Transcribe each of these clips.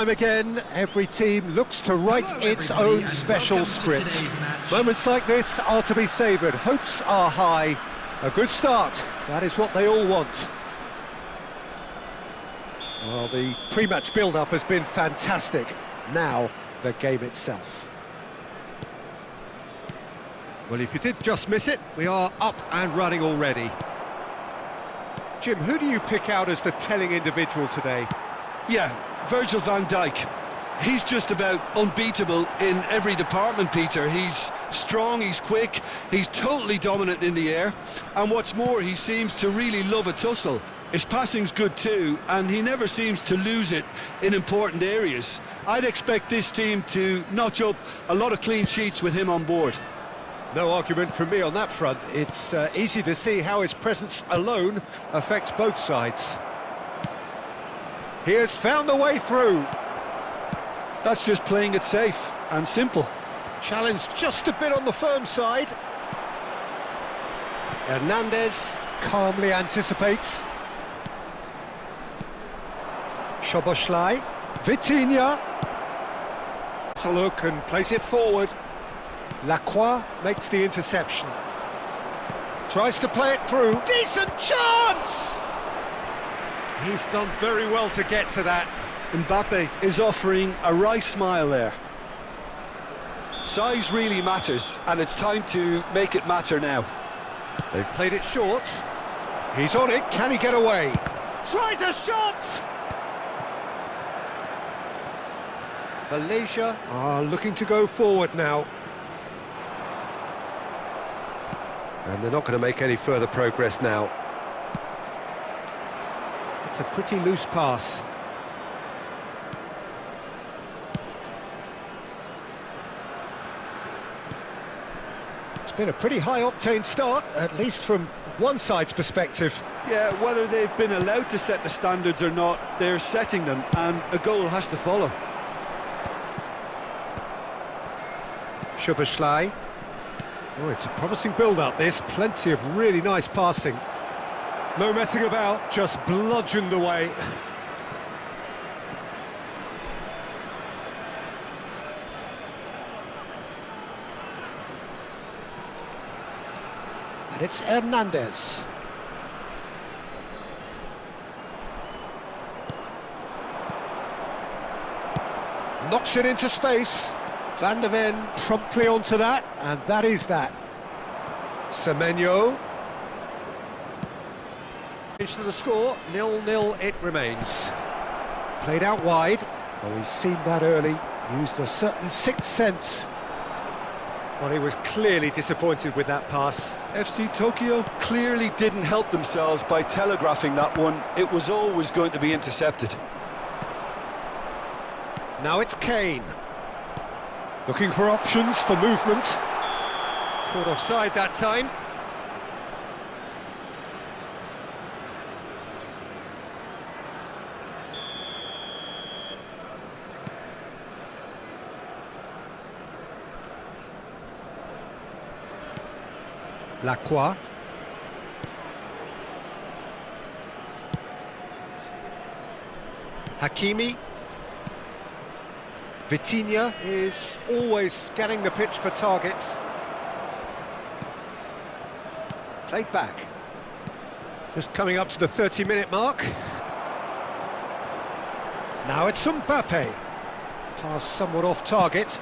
Time again, every team looks to write its own special script. Moments like this are to be savoured. Hopes are high. A good start, that is what they all want. Well, the pre-match build-up has been fantastic. Now, the game itself. Well, if you did just miss it, we are up and running already. Jim, who do you pick out as the telling individual today? Yeah, Virgil van Dijk. He's just about unbeatable in every department, Peter. He's strong, he's quick, he's totally dominant in the air, and what's more, he seems to really love a tussle. His passing's good too, and he never seems to lose it in important areas. I'd expect this team to notch up a lot of clean sheets with him on board. No argument from me on that front. It's easy to see how his presence alone affects both sides. He has found the way through. That's just playing it safe and simple. Challenge just a bit on the firm side. Hernandez calmly anticipates. Szoboszlai, Vitinha. It's a look and plays it forward. Lacroix makes the interception. Tries to play it through. Decent chance! He's done very well to get to that. Mbappe is offering a wry smile there. Size really matters, and it's time to make it matter now. They've played it short. He's on it, can he get away? Tries a shot! Malaysia are looking to go forward now. And they're not going to make any further progress now. It's a pretty loose pass. It's been a pretty high-octane start, at least from one side's perspective. Yeah, whether they've been allowed to set the standards or not, they're setting them, and a goal has to follow. Szoboszlai. Oh, it's a promising build-up, this. Plenty of really nice passing. No messing about, just bludgeoned away. And it's Hernandez. Knocks it into space. Van der Ven promptly onto that, and that is that. Semenyo. To the score, 0-0 it remains. Played out wide. Oh, he's seen that early. Used a certain sixth sense. Well, he was clearly disappointed with that pass. FC Tokyo clearly didn't help themselves by telegraphing that one. It was always going to be intercepted. Now it's Kane. Looking for options for movement. Caught offside that time. Lacroix. Hakimi. Vitinha is always scanning the pitch for targets. Played back. Just coming up to the 30-minute mark. Now it's Mbappe. Pass somewhat off target.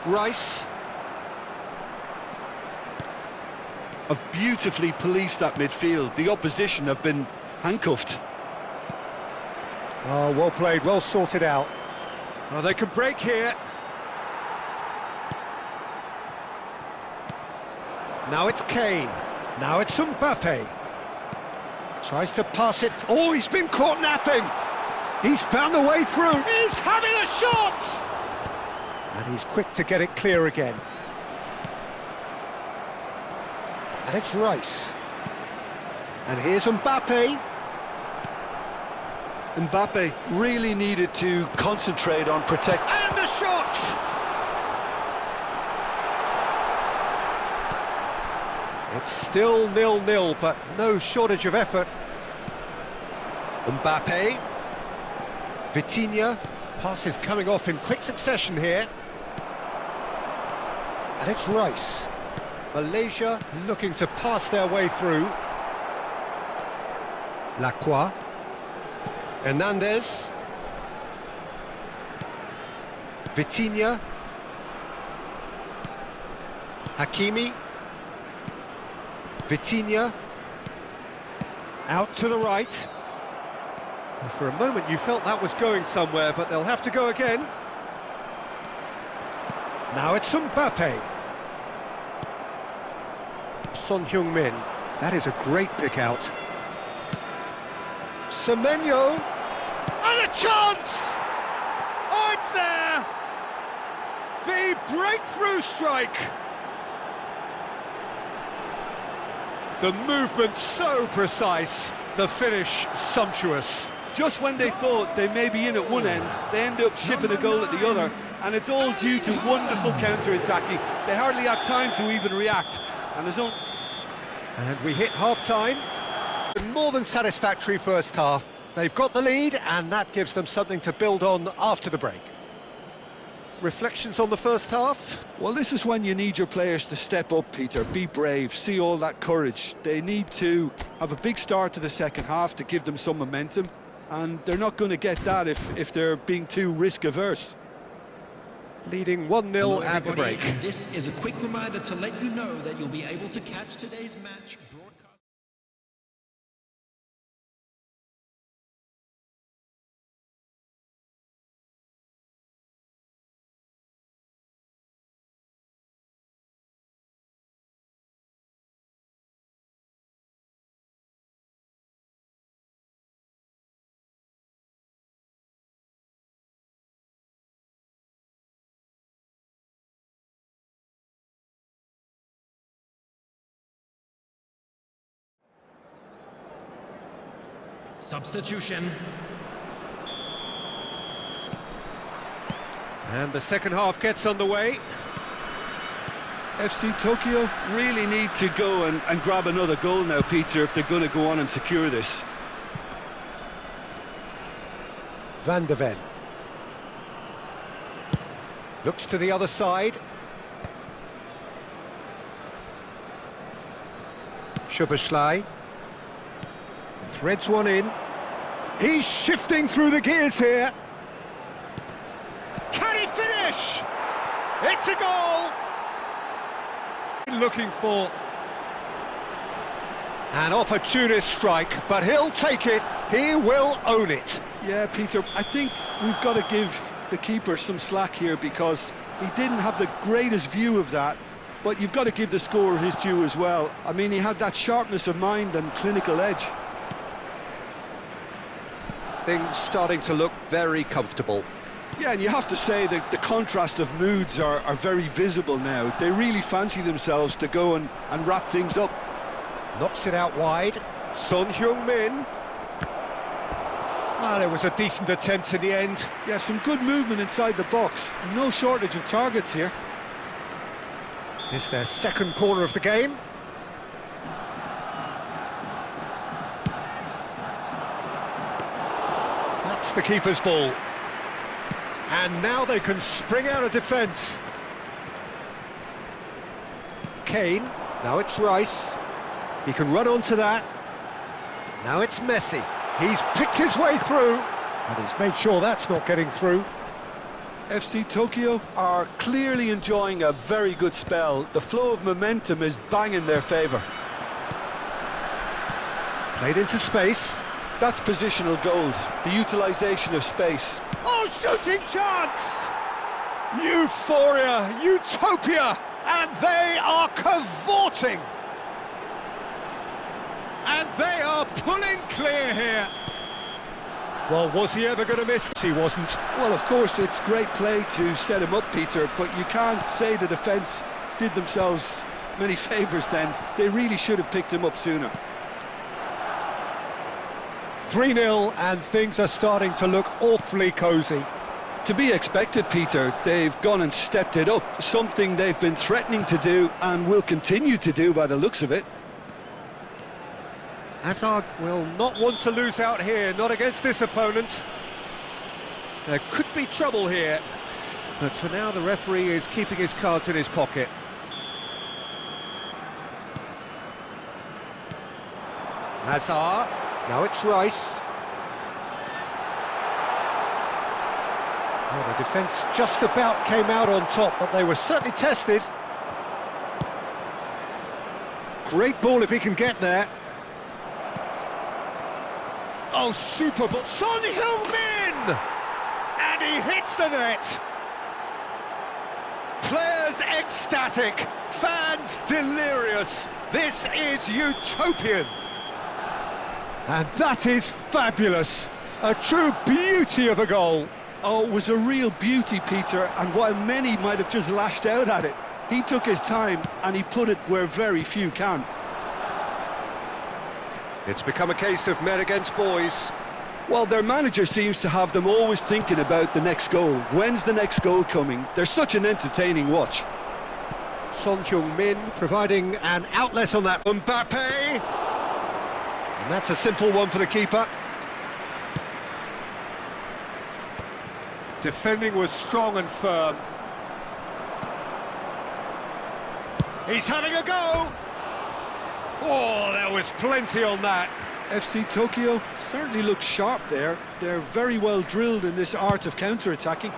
Rice. Have beautifully policed that midfield. The opposition have been handcuffed. Oh, well played, well sorted out. Oh, they can break here. Now it's Kane. Now it's Mbappe. Tries to pass it. Oh, he's been caught napping. He's found the way through. He's having a shot! And he's quick to get it clear again. And it's Rice. And here's Mbappe. Mbappe really needed to concentrate on protect. And the shot! It's still 0-0, but no shortage of effort. Mbappe. Vitinha. Passes coming off in quick succession here. And it's Rice. Malaysia looking to pass their way through. Lacroix. Hernandez. Vitinha. Hakimi. Vitinha. Out to the right. For a moment you felt that was going somewhere, but they'll have to go again. Now it's Mbappe. Son Heung-min. That is a great pick out. Semenyo. And a chance! Oh, it's there! The breakthrough strike! The movement so precise, the finish sumptuous. Just when they thought they may be in at one end, they end up shipping a goal at the other, and it's all due to wonderful counter-attacking. They hardly had time to even react, and there's only... And we hit half-time. More than satisfactory first half. They've got the lead, and that gives them something to build on after the break. Reflections on the first half? Well, this is when you need your players to step up, Peter, be brave, see all that courage. They need to have a big start to the second half to give them some momentum, and they're not going to get that if they're being too risk-averse. Leading 1-0 at the break. This is a quick reminder to let you know that you'll be able to catch today's match broadcast. Substitution. And the second half gets underway. FC Tokyo really need to go and grab another goal now, Peter, if they're going to go on and secure this. Van der Ven. Looks to the other side. Szoboszlai. Threads one in. He's shifting through the gears here. Can he finish? It's a goal! Looking for an opportunist strike, but he'll take it. He will own it. Yeah, Peter, I think we've got to give the keeper some slack here because he didn't have the greatest view of that, but you've got to give the scorer his due as well. I mean, he had that sharpness of mind and clinical edge. Things starting to look very comfortable. Yeah, and you have to say that the contrast of moods are very visible now. They really fancy themselves to go and wrap things up. Knocks it out wide. Son Heung-min. Well, it was a decent attempt in the end. Yeah, some good movement inside the box. No shortage of targets here. It's their second corner of the game. That's the keeper's ball. And now they can spring out of defence. Kane. Now it's Rice. He can run onto that. Now it's Messi. He's picked his way through, and he's made sure that's not getting through. FC Tokyo are clearly enjoying a very good spell. The flow of momentum is bang in their favour. Played into space. That's positional gold, the utilisation of space. Oh, shooting chance! Euphoria, utopia, and they are cavorting. And they are pulling clear here. Well, was he ever going to miss? He wasn't. Well, of course, it's great play to set him up, Peter, but you can't say the defence did themselves many favours then. They really should have picked him up sooner. 3-0, and things are starting to look awfully cosy. To be expected, Peter. They've gone and stepped it up, something they've been threatening to do and will continue to do by the looks of it. Hazard will not want to lose out here, not against this opponent. There could be trouble here, but for now the referee is keeping his cards in his pocket. Hazard, now it's Rice. Well, the defence just about came out on top, but they were certainly tested. Great ball if he can get there. Oh, super ball. Son Heung-min! And he hits the net. Players ecstatic, fans delirious. This is utopian. And that is fabulous. A true beauty of a goal. Oh, it was a real beauty, Peter, and while many might have just lashed out at it, he took his time and he put it where very few can. It's become a case of men against boys. Well, their manager seems to have them always thinking about the next goal. When's the next goal coming? They're such an entertaining watch. Son Heung-min providing an outlet on that. Mbappe! And that's a simple one for the keeper. Defending was strong and firm. He's having a go! Oh, there was plenty on that. FC Tokyo certainly looks sharp there. They're very well drilled in this art of counter-attacking.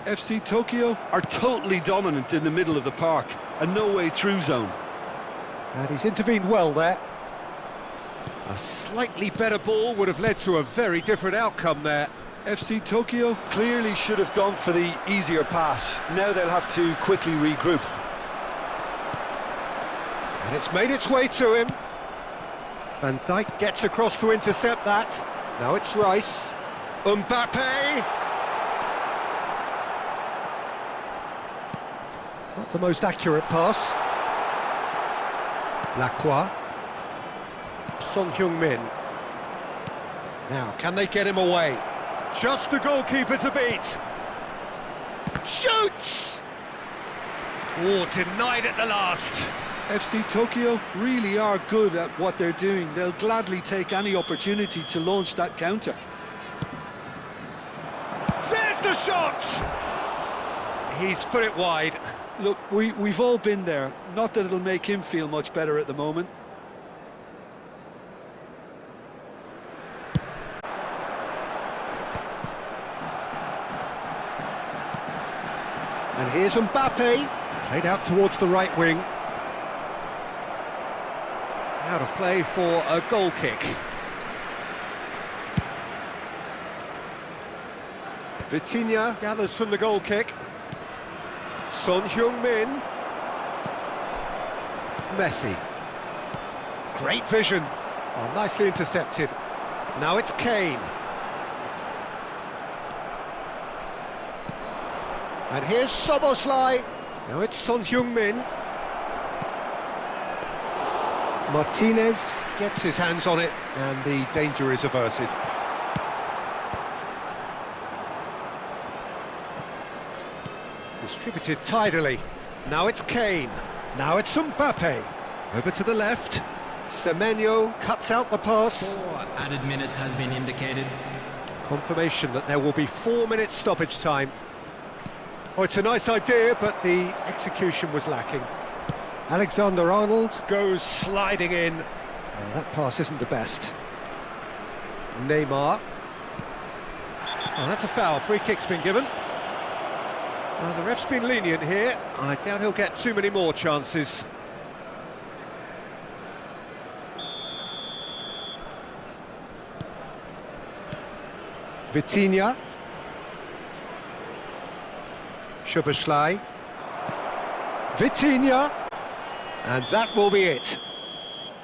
FC Tokyo are totally dominant in the middle of the park, a no-way through zone. And he's intervened well there. A slightly better ball would have led to a very different outcome there. FC Tokyo clearly should have gone for the easier pass. Now they'll have to quickly regroup. And it's made its way to him. Van Dijk gets across to intercept that. Now it's Rice. Mbappe! Not the most accurate pass. Lacroix. Son Heung-min. Now, can they get him away? Just the goalkeeper to beat. Shoots! Oh, denied at the last. FC Tokyo really are good at what they're doing. They'll gladly take any opportunity to launch that counter. There's the shot! He's put it wide. Look, we've all been there. Not that it'll make him feel much better at the moment. And here's Mbappe, played out towards the right wing. Out of play for a goal kick. Vitinha gathers from the goal kick. Son Heung-min. Messi. Great vision. Oh, nicely intercepted. Now it's Kane. And here's Szoboszlai. Now it's Son Heung-min. Martinez gets his hands on it, and the danger is averted. Distributed tidily. Now it's Kane. Now it's Mbappe. Over to the left. Semenyo cuts out the pass. 4 added minutes has been indicated. Confirmation that there will be 4 minutes stoppage time. Oh, it's a nice idea, but the execution was lacking. Alexander-Arnold goes sliding in. Oh, that pass isn't the best. Neymar. Oh, that's a foul. Free kick's been given. The ref's been lenient here. I doubt he'll get too many more chances. Vitinha. Szoboszlai. Vitinha. And that will be it.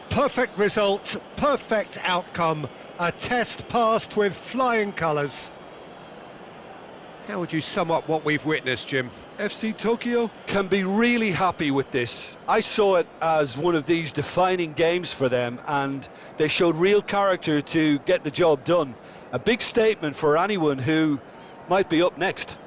Perfect result, perfect outcome. A test passed with flying colours. How would you sum up what we've witnessed, Jim? FC Tokyo can be really happy with this. I saw it as one of these defining games for them, and they showed real character to get the job done. A big statement for anyone who might be up next.